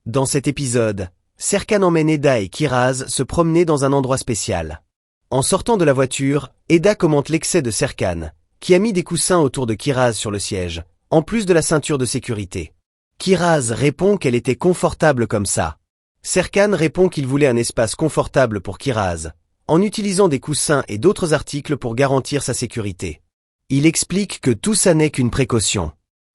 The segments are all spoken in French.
Dans cet épisode, Serkan emmène Eda et Kiraz se promener dans un endroit spécial. En sortant de la voiture, Eda commente l'excès de Serkan, qui a mis des coussins autour de Kiraz sur le siège, en plus de la ceinture de sécurité. Kiraz répond qu'elle était confortable comme ça. Serkan répond qu'il voulait un espace confortable pour Kiraz, en utilisant des coussins et d'autres articles pour garantir sa sécurité. Il explique que tout ça n'est qu'une précaution.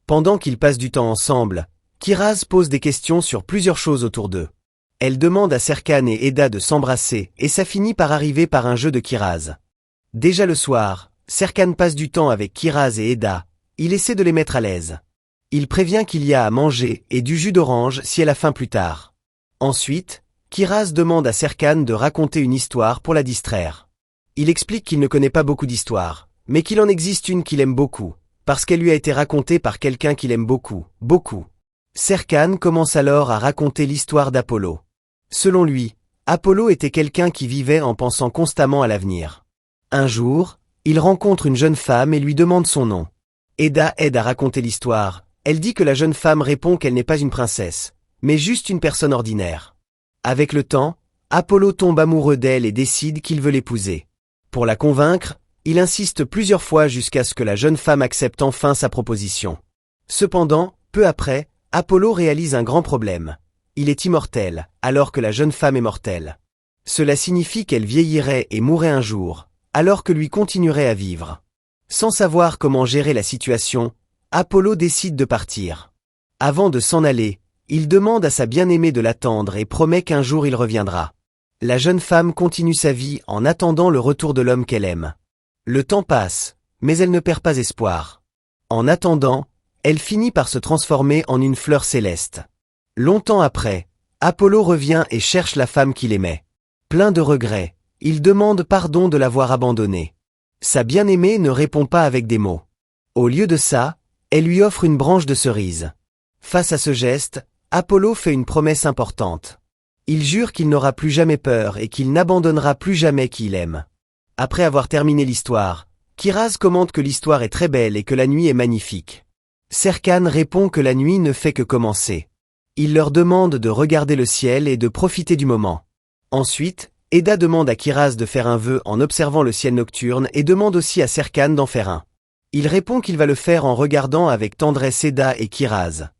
Pendant qu'ils passent du temps ensemble, Kiraz pose des questions sur plusieurs choses autour d'eux. Elle demande à Serkan et Eda de s'embrasser et ça finit par arriver par un jeu de Kiraz. Déjà le soir, Serkan passe du temps avec Kiraz et Eda, il essaie de les mettre à l'aise. Il prévient qu'il y a à manger et du jus d'orange si elle a faim plus tard. Ensuite, Kiraz demande à Serkan de raconter une histoire pour la distraire. Il explique qu'il ne connaît pas beaucoup d'histoires, mais qu'il en existe une qu'il aime beaucoup, parce qu'elle lui a été racontée par quelqu'un qu'il aime beaucoup, beaucoup. Serkan commence alors à raconter l'histoire d'Apollo. Selon lui, Apollo était quelqu'un qui vivait en pensant constamment à l'avenir. Un jour, il rencontre une jeune femme et lui demande son nom. Eda aide à raconter l'histoire. Elle dit que la jeune femme répond qu'elle n'est pas une princesse, mais juste une personne ordinaire. Avec le temps, Apollo tombe amoureux d'elle et décide qu'il veut l'épouser. Pour la convaincre, il insiste plusieurs fois jusqu'à ce que la jeune femme accepte enfin sa proposition. Cependant, peu après, Apollo réalise un grand problème. Il est immortel, alors que la jeune femme est mortelle. Cela signifie qu'elle vieillirait et mourrait un jour, alors que lui continuerait à vivre. Sans savoir comment gérer la situation, Apollo décide de partir. Avant de s'en aller, il demande à sa bien-aimée de l'attendre et promet qu'un jour il reviendra. La jeune femme continue sa vie en attendant le retour de l'homme qu'elle aime. Le temps passe, mais elle ne perd pas espoir. En attendant, elle finit par se transformer en une fleur céleste. Longtemps après, Apollo revient et cherche la femme qu'il aimait. Plein de regrets, il demande pardon de l'avoir abandonnée. Sa bien-aimée ne répond pas avec des mots. Au lieu de ça, elle lui offre une branche de cerise. Face à ce geste, Apollo fait une promesse importante. Il jure qu'il n'aura plus jamais peur et qu'il n'abandonnera plus jamais qui il aime. Après avoir terminé l'histoire, Kiraz commente que l'histoire est très belle et que la nuit est magnifique. Serkan répond que la nuit ne fait que commencer. Il leur demande de regarder le ciel et de profiter du moment. Ensuite, Eda demande à Kiraz de faire un vœu en observant le ciel nocturne et demande aussi à Serkan d'en faire un. Il répond qu'il va le faire en regardant avec tendresse Eda et Kiraz.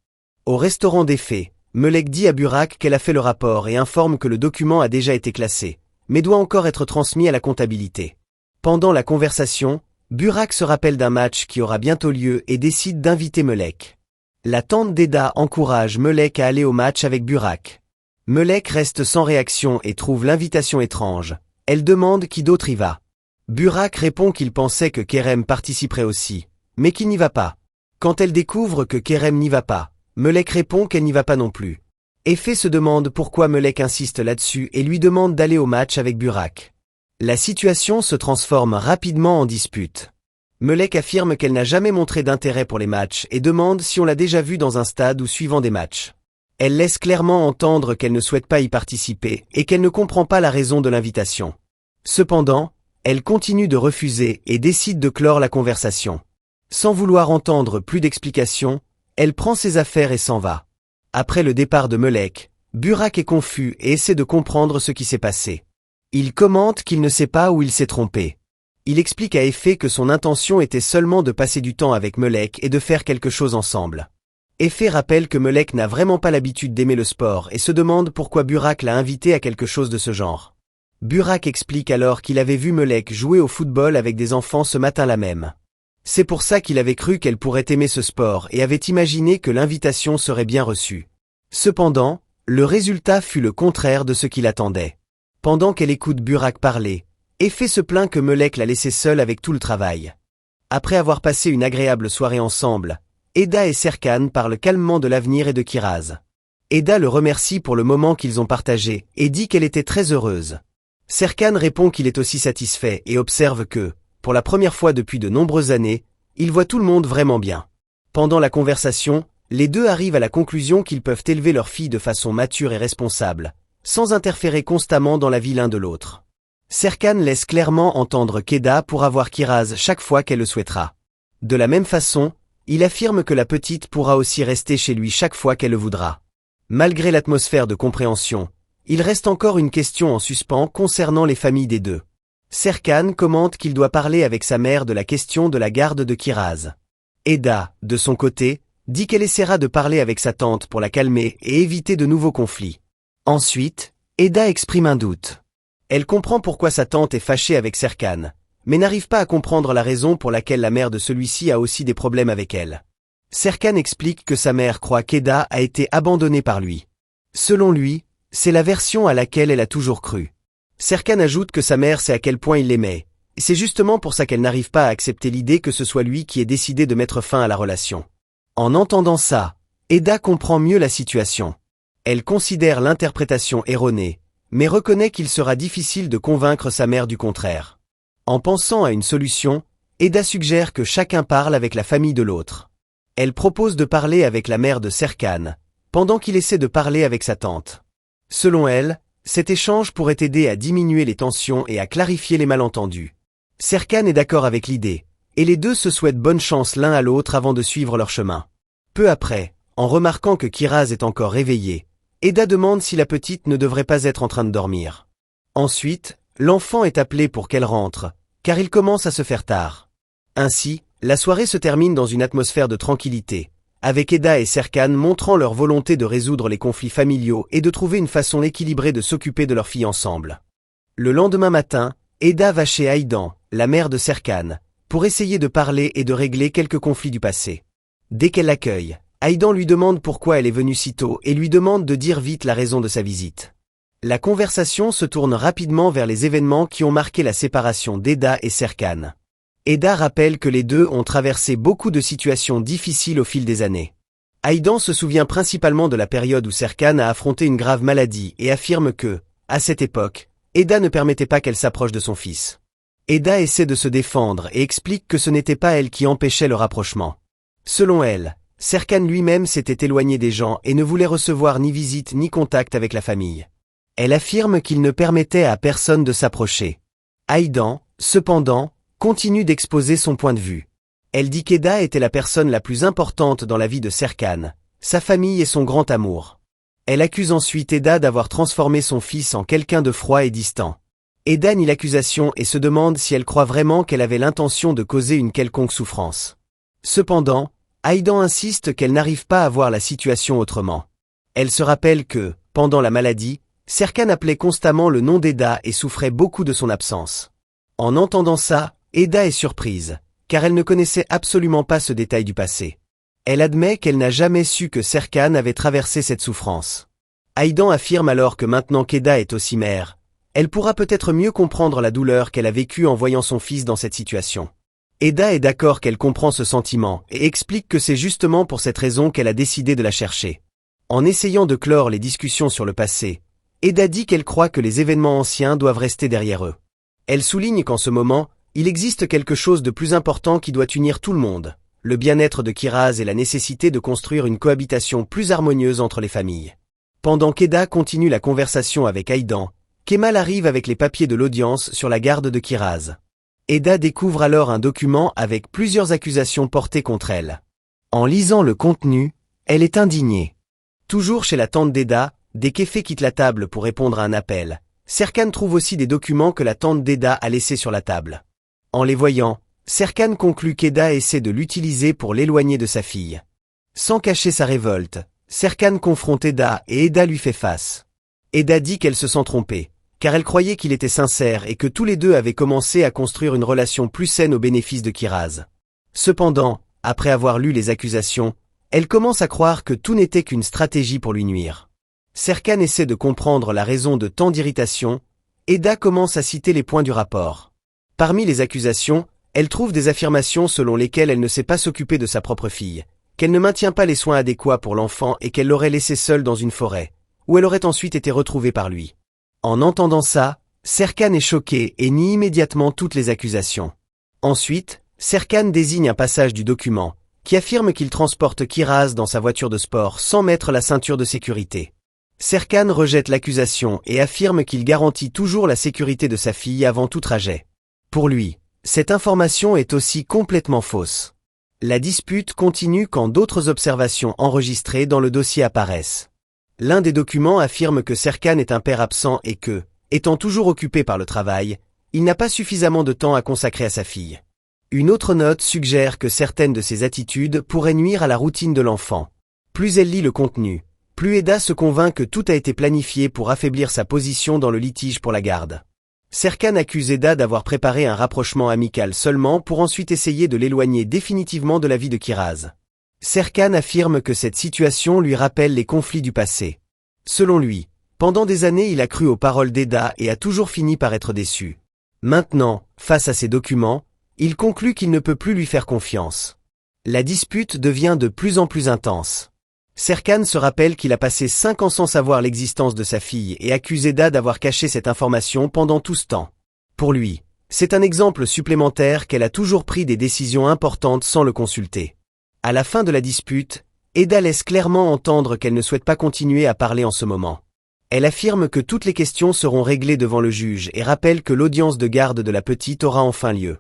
Au restaurant des fées, Melek dit à Burak qu'elle a fait le rapport et informe que le document a déjà été classé, mais doit encore être transmis à la comptabilité. Pendant la conversation, Burak se rappelle d'un match qui aura bientôt lieu et décide d'inviter Melek. La tante d'Eda encourage Melek à aller au match avec Burak. Melek reste sans réaction et trouve l'invitation étrange. Elle demande qui d'autre y va. Burak répond qu'il pensait que Kerem participerait aussi, mais qu'il n'y va pas. Quand elle découvre que Kerem n'y va pas, Melek répond qu'elle n'y va pas non plus. Effé se demande pourquoi Melek insiste là-dessus et lui demande d'aller au match avec Burak. La situation se transforme rapidement en dispute. Melek affirme qu'elle n'a jamais montré d'intérêt pour les matchs et demande si on l'a déjà vue dans un stade ou suivant des matchs. Elle laisse clairement entendre qu'elle ne souhaite pas y participer et qu'elle ne comprend pas la raison de l'invitation. Cependant, elle continue de refuser et décide de clore la conversation. Sans vouloir entendre plus d'explications, elle prend ses affaires et s'en va. Après le départ de Melek, Burak est confus et essaie de comprendre ce qui s'est passé. Il commente qu'il ne sait pas où il s'est trompé. Il explique à Effé que son intention était seulement de passer du temps avec Melek et de faire quelque chose ensemble. Effé rappelle que Melek n'a vraiment pas l'habitude d'aimer le sport et se demande pourquoi Burak l'a invité à quelque chose de ce genre. Burak explique alors qu'il avait vu Melek jouer au football avec des enfants ce matin-là même. C'est pour ça qu'il avait cru qu'elle pourrait aimer ce sport et avait imaginé que l'invitation serait bien reçue. Cependant, le résultat fut le contraire de ce qu'il attendait. Pendant qu'elle écoute Burak parler, Effé se plaint que Melek l'a laissé seule avec tout le travail. Après avoir passé une agréable soirée ensemble, Eda et Serkan parlent calmement de l'avenir et de Kiraz. Eda le remercie pour le moment qu'ils ont partagé et dit qu'elle était très heureuse. Serkan répond qu'il est aussi satisfait et observe que, pour la première fois depuis de nombreuses années, il voit tout le monde vraiment bien. Pendant la conversation, les deux arrivent à la conclusion qu'ils peuvent élever leur fille de façon mature et responsable, sans interférer constamment dans la vie l'un de l'autre. Serkan laisse clairement entendre qu'Eda pourra voir Kiraz chaque fois qu'elle le souhaitera. De la même façon, il affirme que la petite pourra aussi rester chez lui chaque fois qu'elle le voudra. Malgré l'atmosphère de compréhension, il reste encore une question en suspens concernant les familles des deux. Serkan commente qu'il doit parler avec sa mère de la question de la garde de Kiraz. Eda, de son côté, dit qu'elle essaiera de parler avec sa tante pour la calmer et éviter de nouveaux conflits. Ensuite, Eda exprime un doute. Elle comprend pourquoi sa tante est fâchée avec Serkan, mais n'arrive pas à comprendre la raison pour laquelle la mère de celui-ci a aussi des problèmes avec elle. Serkan explique que sa mère croit qu'Eda a été abandonnée par lui. Selon lui, c'est la version à laquelle elle a toujours cru. Serkan ajoute que sa mère sait à quel point il l'aimait, et c'est justement pour ça qu'elle n'arrive pas à accepter l'idée que ce soit lui qui ait décidé de mettre fin à la relation. En entendant ça, Eda comprend mieux la situation. Elle considère l'interprétation erronée, mais reconnaît qu'il sera difficile de convaincre sa mère du contraire. En pensant à une solution, Eda suggère que chacun parle avec la famille de l'autre. Elle propose de parler avec la mère de Serkan, pendant qu'il essaie de parler avec sa tante. Selon elle, cet échange pourrait aider à diminuer les tensions et à clarifier les malentendus. Serkan est d'accord avec l'idée, et les deux se souhaitent bonne chance l'un à l'autre avant de suivre leur chemin. Peu après, en remarquant que Kiraz est encore réveillée, Eda demande si la petite ne devrait pas être en train de dormir. Ensuite, l'enfant est appelé pour qu'elle rentre, car il commence à se faire tard. Ainsi, la soirée se termine dans une atmosphère de tranquillité, avec Eda et Serkan montrant leur volonté de résoudre les conflits familiaux et de trouver une façon équilibrée de s'occuper de leur fille ensemble. Le lendemain matin, Eda va chez Aydan, la mère de Serkan, pour essayer de parler et de régler quelques conflits du passé. Dès qu'elle l'accueille, Aydan lui demande pourquoi elle est venue si tôt et lui demande de dire vite la raison de sa visite. La conversation se tourne rapidement vers les événements qui ont marqué la séparation d'Eda et Serkan. Eda rappelle que les deux ont traversé beaucoup de situations difficiles au fil des années. Aydan se souvient principalement de la période où Serkan a affronté une grave maladie et affirme que, à cette époque, Eda ne permettait pas qu'elle s'approche de son fils. Eda essaie de se défendre et explique que ce n'était pas elle qui empêchait le rapprochement. Selon elle, Serkan lui-même s'était éloigné des gens et ne voulait recevoir ni visite ni contact avec la famille. Elle affirme qu'il ne permettait à personne de s'approcher. Aydan, cependant, continue d'exposer son point de vue. Elle dit qu'Eda était la personne la plus importante dans la vie de Serkan, sa famille et son grand amour. Elle accuse ensuite Eda d'avoir transformé son fils en quelqu'un de froid et distant. Eda nie l'accusation et se demande si elle croit vraiment qu'elle avait l'intention de causer une quelconque souffrance. Cependant, Aydan insiste qu'elle n'arrive pas à voir la situation autrement. Elle se rappelle que, pendant la maladie, Serkan appelait constamment le nom d'Eda et souffrait beaucoup de son absence. En entendant ça, Eda est surprise, car elle ne connaissait absolument pas ce détail du passé. Elle admet qu'elle n'a jamais su que Serkan avait traversé cette souffrance. Aydan affirme alors que maintenant qu'Eda est aussi mère, elle pourra peut-être mieux comprendre la douleur qu'elle a vécue en voyant son fils dans cette situation. Eda est d'accord qu'elle comprend ce sentiment et explique que c'est justement pour cette raison qu'elle a décidé de la chercher. En essayant de clore les discussions sur le passé, Eda dit qu'elle croit que les événements anciens doivent rester derrière eux. Elle souligne qu'en ce moment, il existe quelque chose de plus important qui doit unir tout le monde, le bien-être de Kiraz et la nécessité de construire une cohabitation plus harmonieuse entre les familles. Pendant qu'Eda continue la conversation avec Aydan, Kemal arrive avec les papiers de l'audience sur la garde de Kiraz. Eda découvre alors un document avec plusieurs accusations portées contre elle. En lisant le contenu, elle est indignée. Toujours chez la tante d'Eda, dès qu'Efe quitte la table pour répondre à un appel, Serkan trouve aussi des documents que la tante d'Eda a laissés sur la table. En les voyant, Serkan conclut qu'Eda essaie de l'utiliser pour l'éloigner de sa fille. Sans cacher sa révolte, Serkan confronte Eda et Eda lui fait face. Eda dit qu'elle se sent trompée, car elle croyait qu'il était sincère et que tous les deux avaient commencé à construire une relation plus saine au bénéfice de Kiraz. Cependant, après avoir lu les accusations, elle commence à croire que tout n'était qu'une stratégie pour lui nuire. Serkan essaie de comprendre la raison de tant d'irritation, Eda commence à citer les points du rapport. Parmi les accusations, elle trouve des affirmations selon lesquelles elle ne sait pas s'occuper de sa propre fille, qu'elle ne maintient pas les soins adéquats pour l'enfant et qu'elle l'aurait laissée seule dans une forêt, où elle aurait ensuite été retrouvée par lui. En entendant ça, Serkan est choqué et nie immédiatement toutes les accusations. Ensuite, Serkan désigne un passage du document, qui affirme qu'il transporte Kiraz dans sa voiture de sport sans mettre la ceinture de sécurité. Serkan rejette l'accusation et affirme qu'il garantit toujours la sécurité de sa fille avant tout trajet. Pour lui, cette information est aussi complètement fausse. La dispute continue quand d'autres observations enregistrées dans le dossier apparaissent. L'un des documents affirme que Serkan est un père absent et que, étant toujours occupé par le travail, il n'a pas suffisamment de temps à consacrer à sa fille. Une autre note suggère que certaines de ces attitudes pourraient nuire à la routine de l'enfant. Plus elle lit le contenu, plus Eda se convainc que tout a été planifié pour affaiblir sa position dans le litige pour la garde. Serkan accuse Eda d'avoir préparé un rapprochement amical seulement pour ensuite essayer de l'éloigner définitivement de la vie de Kiraz. Serkan affirme que cette situation lui rappelle les conflits du passé. Selon lui, pendant des années il a cru aux paroles d'Eda et a toujours fini par être déçu. Maintenant, face à ces documents, il conclut qu'il ne peut plus lui faire confiance. La dispute devient de plus en plus intense. Serkan se rappelle qu'il a passé 5 ans sans savoir l'existence de sa fille et accuse Eda d'avoir caché cette information pendant tout ce temps. Pour lui, c'est un exemple supplémentaire qu'elle a toujours pris des décisions importantes sans le consulter. À la fin de la dispute, Eda laisse clairement entendre qu'elle ne souhaite pas continuer à parler en ce moment. Elle affirme que toutes les questions seront réglées devant le juge et rappelle que l'audience de garde de la petite aura enfin lieu.